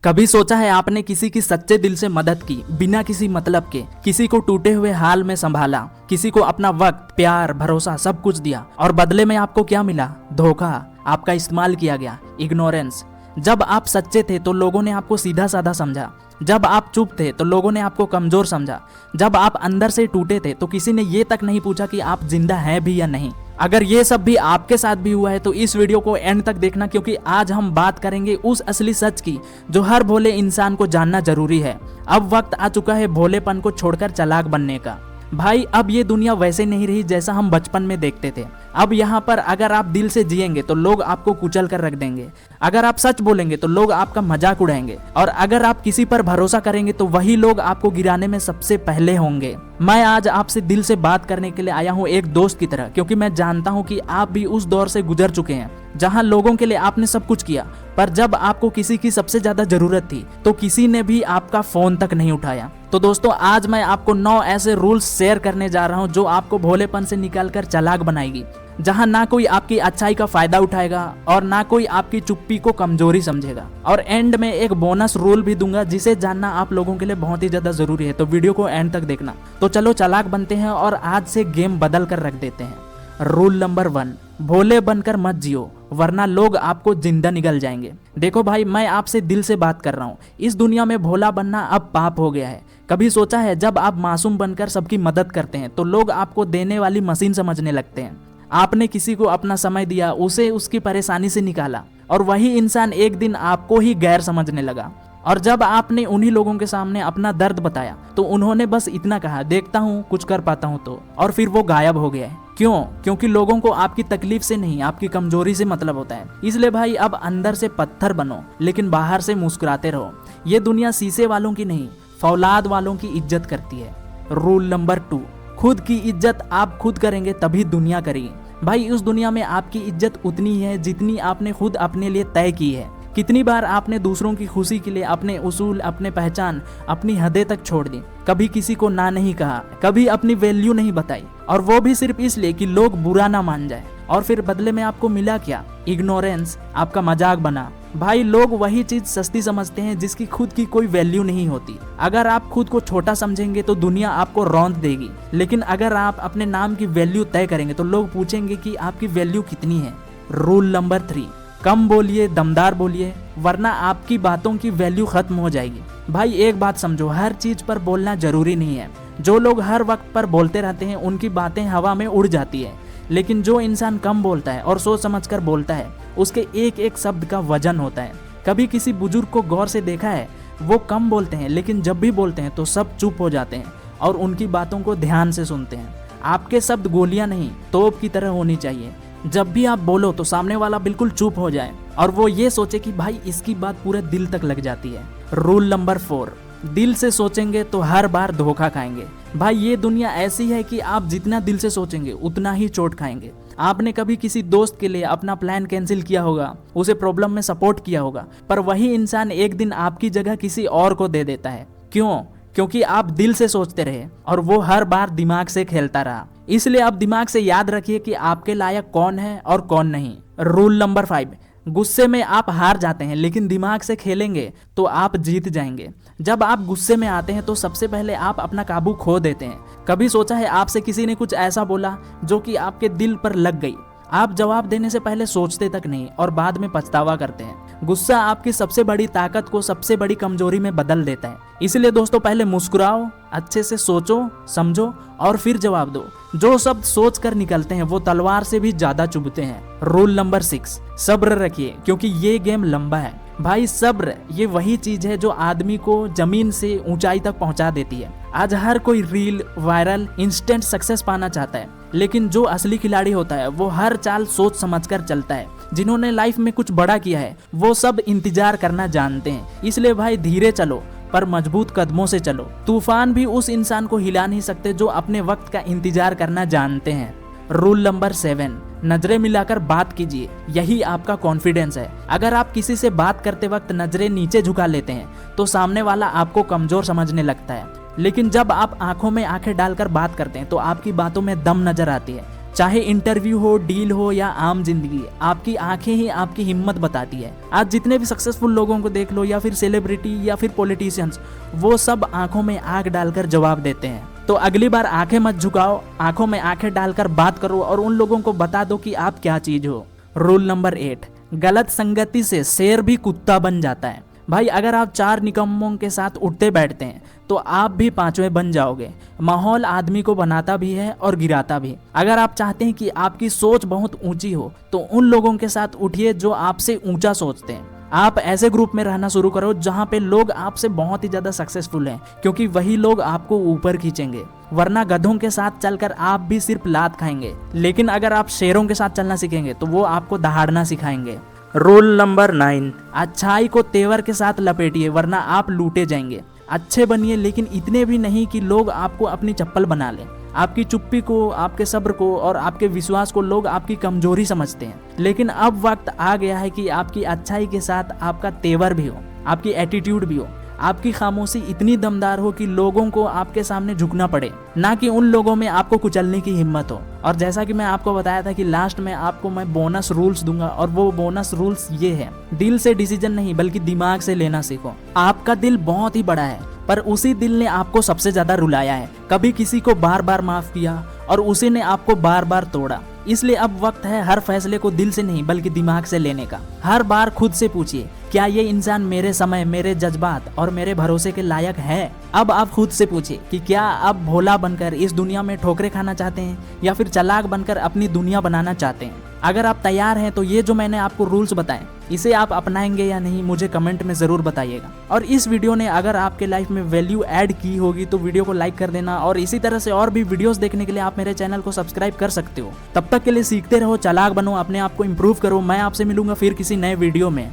कभी सोचा है आपने किसी की सच्चे दिल से मदद की, बिना किसी मतलब के, किसी को टूटे हुए हाल में संभाला, किसी को अपना वक्त, प्यार, भरोसा सब कुछ दिया और बदले में आपको क्या मिला? धोखा, आपका इस्तेमाल किया गया, इग्नोरेंस। जब आप सच्चे थे तो लोगों ने आपको सीधा साधा समझा, जब आप चुप थे तो लोगों ने आपको कमजोर समझा, जब आप अंदर से टूटे थे तो किसी ने ये तक नहीं पूछा कि आप जिंदा हैं भी या नहीं। अगर ये सब भी आपके साथ भी हुआ है तो इस वीडियो को एंड तक देखना, क्योंकि आज हम बात करेंगे उस असली सच की जो हर भोले इंसान को जानना जरूरी है। अब वक्त आ चुका है भोलेपन को छोड़कर चालाक बनने का। भाई अब ये दुनिया वैसे नहीं रही जैसा हम बचपन में देखते थे। अब यहाँ पर अगर आप दिल से जिएंगे तो लोग आपको कुचल कर रख देंगे, अगर आप सच बोलेंगे तो लोग आपका मजाक उड़ाएंगे, और अगर आप किसी पर भरोसा करेंगे तो वही लोग आपको गिराने में सबसे पहले होंगे। मैं आज आपसे दिल से बात करने के लिए आया हूँ एक दोस्त की तरह, क्योंकि मैं जानता हूँ कि आप भी उस दौर से गुजर चुके हैं जहाँ लोगों के लिए आपने सब कुछ किया, पर जब आपको किसी की सबसे ज्यादा जरूरत थी तो किसी ने भी आपका फोन तक नहीं उठाया। तो दोस्तों आज मैं आपको 9 ऐसे रूल्स शेयर करने जा रहा हूँ जो आपको भोलेपन से निकालकर चालाक बनाएगी, जहां ना कोई आपकी अच्छाई का फायदा उठाएगा और ना कोई आपकी चुप्पी को कमजोरी समझेगा। और एंड में एक बोनस रूल भी दूंगा जिसे जानना आप लोगों के लिए बहुत ही ज्यादा जरूरी है, तो वीडियो को एंड तक देखना। तो चलो चालाक बनते हैं और आज से गेम बदल कर रख देते हैं। रूल नंबर 1, भोले बनकर मत जियो वरना लोग आपको जिंदा निगल जाएंगे। देखो भाई, मैं आपसे दिल से बात कर रहा हूँ। इस दुनिया में भोला बनना अब पाप हो गया है। कभी सोचा है जब आप मासूम बनकर सबकी मदद करते हैं तो लोग आपको देने वाली मशीन समझने लगते हैं। आपने किसी को अपना समय दिया, उसे उसकी परेशानी से निकाला, और वही इंसान एक दिन आपको ही गैर समझने लगा। और जब आपने उन्हीं लोगों के सामने अपना दर्द बताया तो उन्होंने बस इतना कहा, देखता हूँ कुछ कर पाता हूँ तो, और फिर वो गायब हो गया है। क्यों? क्योंकि लोगों को आपकी तकलीफ से नहीं, आपकी कमजोरी से मतलब होता है। इसलिए भाई अब अंदर से पत्थर बनो लेकिन बाहर से मुस्कुराते रहो। ये दुनिया शीशे वालों की नहीं, फौलाद वालों की इज्जत करती है। रूल नंबर 2, खुद की इज्जत आप खुद करेंगे तभी दुनिया करेगी। भाई उस दुनिया में आपकी इज्जत उतनी है जितनी आपने खुद अपने लिए तय की है। कितनी बार आपने दूसरों की खुशी के लिए अपने उसूल, अपने पहचान, अपनी हदें तक छोड़ दी। कभी किसी को ना नहीं कहा, कभी अपनी वैल्यू नहीं बताई, और वो भी सिर्फ इसलिए कि लोग बुरा ना मान जाए। और फिर बदले में आपको मिला क्या? इग्नोरेंस, आपका मजाक बना। भाई लोग वही चीज सस्ती समझते हैं जिसकी खुद की कोई वैल्यू नहीं होती। अगर आप खुद को छोटा समझेंगे तो दुनिया आपको रौंद देगी, लेकिन अगर आप अपने नाम की वैल्यू तय करेंगे तो लोग पूछेंगे कि आपकी वैल्यू कितनी है। रूल नंबर 3, कम बोलिए, दमदार बोलिए, वरना आपकी बातों की वैल्यू खत्म हो जाएगी। भाई एक बात समझो, हर चीज पर बोलना जरूरी नहीं है। जो लोग हर वक्त पर बोलते रहते हैं उनकी बातें हवा में उड़ जाती है, लेकिन जो इंसान कम बोलता है और सोच समझ कर बोलता है उसके एक एक शब्द का वजन होता है। कभी किसी बुजुर्ग को गौर से देखा है? वो कम बोलते हैं लेकिन जब भी बोलते हैं तो सब चुप हो जाते हैं और उनकी बातों को ध्यान से सुनते हैं। आपके शब्द गोलियां नहीं, तोप की तरह होनी चाहिए। जब भी आप बोलो तो सामने वाला बिल्कुल चुप हो जाए और वो ये सोचे कि भाई इसकी बात पूरे दिल तक लग जाती है। रूल नंबर 4, दिल से सोचेंगे तो हर बार धोखा खाएंगे। भाई ये दुनिया ऐसी है कि आप जितना दिल से सोचेंगे उतना ही चोट खाएंगे। आपने कभी किसी दोस्त के लिए अपना प्लान कैंसिल किया होगा, उसे प्रॉब्लम में सपोर्ट किया होगा, पर वही इंसान एक दिन आपकी जगह किसी और को दे देता है। क्यों? क्योंकि आप दिल से सोचते रहे और वो हर बार दिमाग से खेलता रहा। इसलिए अब दिमाग से याद रखिए कि आपके लायक कौन है और कौन नहीं। रूल नंबर 5, गुस्से में आप हार जाते हैं लेकिन दिमाग से खेलेंगे तो आप जीत जाएंगे। जब आप गुस्से में आते हैं तो सबसे पहले आप अपना काबू खो देते हैं। कभी सोचा है आपसे किसी ने कुछ ऐसा बोला जो कि आपके दिल पर लग गई? आप जवाब देने से पहले सोचते तक नहीं और बाद में पछतावा करते हैं। गुस्सा आपकी सबसे बड़ी ताकत को सबसे बड़ी कमजोरी में बदल देता है। इसलिए दोस्तों पहले मुस्कुराओ, अच्छे से सोचो, समझो और फिर जवाब दो। जो शब्द सोच कर निकलते हैं वो तलवार से भी ज्यादा चुभते हैं। रूल नंबर 6, सब्र रखिए क्योंकि ये गेम लंबा है। भाई सब्र ये वही चीज है जो आदमी को जमीन से ऊंचाई तक पहुंचा देती है। आज हर कोई रील, वायरल, इंस्टेंट सक्सेस पाना चाहता है, लेकिन जो असली खिलाड़ी होता है वो हर चाल सोच समझकर चलता है। जिन्होंने लाइफ में कुछ बड़ा किया है वो सब इंतजार करना जानते हैं। इसलिए भाई धीरे चलो पर मजबूत कदमों से चलो। तूफान भी उस इंसान को हिला नहीं सकते जो अपने वक्त का इंतजार करना जानते हैं। रूल नंबर 7, नजरें मिलाकर बात कीजिए, यही आपका कॉन्फिडेंस है। अगर आप किसी से बात करते वक्त नजरें नीचे झुका लेते हैं तो सामने वाला आपको कमजोर समझने लगता है, लेकिन जब आप आंखों में आंखें डालकर बात करते हैं तो आपकी बातों में दम नजर आती है। चाहे इंटरव्यू हो, डील हो या आम जिंदगी, आपकी आंखें ही आपकी हिम्मत बताती है। आज जितने भी सक्सेसफुल लोगों को देख लो, या फिर सेलिब्रिटी या फिर पॉलिटिशियंस, वो सब आंखों में आंख डालकर जवाब देते हैं। तो अगली बार आंखें मत झुकाओ, आंखों में आंखें डालकर बात करो और उन लोगों को बता दो कि आप क्या चीज हो। रूल नंबर 8, गलत संगति से शेर भी कुत्ता बन जाता है। भाई अगर आप 4 निकम्मों के साथ उठते बैठते हैं तो आप भी 5वें बन जाओगे। माहौल आदमी को बनाता भी है और गिराता भी। अगर आप चाहते हैं कि आपकी सोच बहुत ऊंची हो तो उन लोगों के साथ उठिए जो आपसे ऊंचा सोचते हैं। आप ऐसे ग्रुप में रहना शुरू करो जहां पे लोग आपसे बहुत ही ज्यादा सक्सेसफुल हैं, क्योंकि वही लोग आपको ऊपर खींचेंगे। वरना गधों के साथ चलकर आप भी सिर्फ लात खाएंगे, लेकिन अगर आप शेरों के साथ चलना सीखेंगे तो वो आपको दहाड़ना सिखाएंगे। रूल नंबर 9, अच्छाई को तेवर के साथ लपेटिए वरना आप लूटे जाएंगे। अच्छे बनिए लेकिन इतने भी नहीं कि लोग आपको अपनी चप्पल बना लें। आपकी चुप्पी को, आपके सब्र को और आपके विश्वास को लोग आपकी कमजोरी समझते हैं, लेकिन अब वक्त आ गया है कि आपकी अच्छाई के साथ आपका तेवर भी हो, आपकी एटीट्यूड भी हो, आपकी खामोशी इतनी दमदार हो कि लोगों को आपके सामने झुकना पड़े, ना कि उन लोगों में आपको कुचलने की हिम्मत हो। और जैसा कि मैं आपको बताया था कि लास्ट में आपको मैं बोनस रूल्स दूंगा, और वो बोनस रूल्स ये है, दिल से डिसीजन नहीं बल्कि दिमाग से लेना सीखो। आपका दिल बहुत ही बड़ा है, पर उसी दिल ने आपको सबसे ज्यादा रुलाया है। कभी किसी को बार बार माफ किया और उसी ने आपको बार बार तोड़ा। इसलिए अब वक्त है हर फैसले को दिल से नहीं बल्कि दिमाग से लेने का। हर बार खुद से पूछिए, क्या ये इंसान मेरे समय, मेरे जज्बात और मेरे भरोसे के लायक है? अब आप खुद से पूछिए कि क्या आप भोला बनकर इस दुनिया में ठोकरें खाना चाहते हैं या फिर चालाक बनकर अपनी दुनिया बनाना चाहते हैं? अगर आप तैयार हैं तो ये जो मैंने आपको रूल्स बताए, इसे आप अपनाएंगे या नहीं मुझे कमेंट में जरूर बताइएगा। और इस वीडियो ने अगर आपके लाइफ में वैल्यू ऐड की होगी तो वीडियो को लाइक कर देना, और इसी तरह से और भी वीडियोस देखने के लिए आप मेरे चैनल को सब्सक्राइब कर सकते हो। तब तक के लिए सीखते रहो, चालाक बनो, अपने आप को इम्प्रूव करो। मैं आपसे मिलूंगा फिर किसी नए वीडियो में।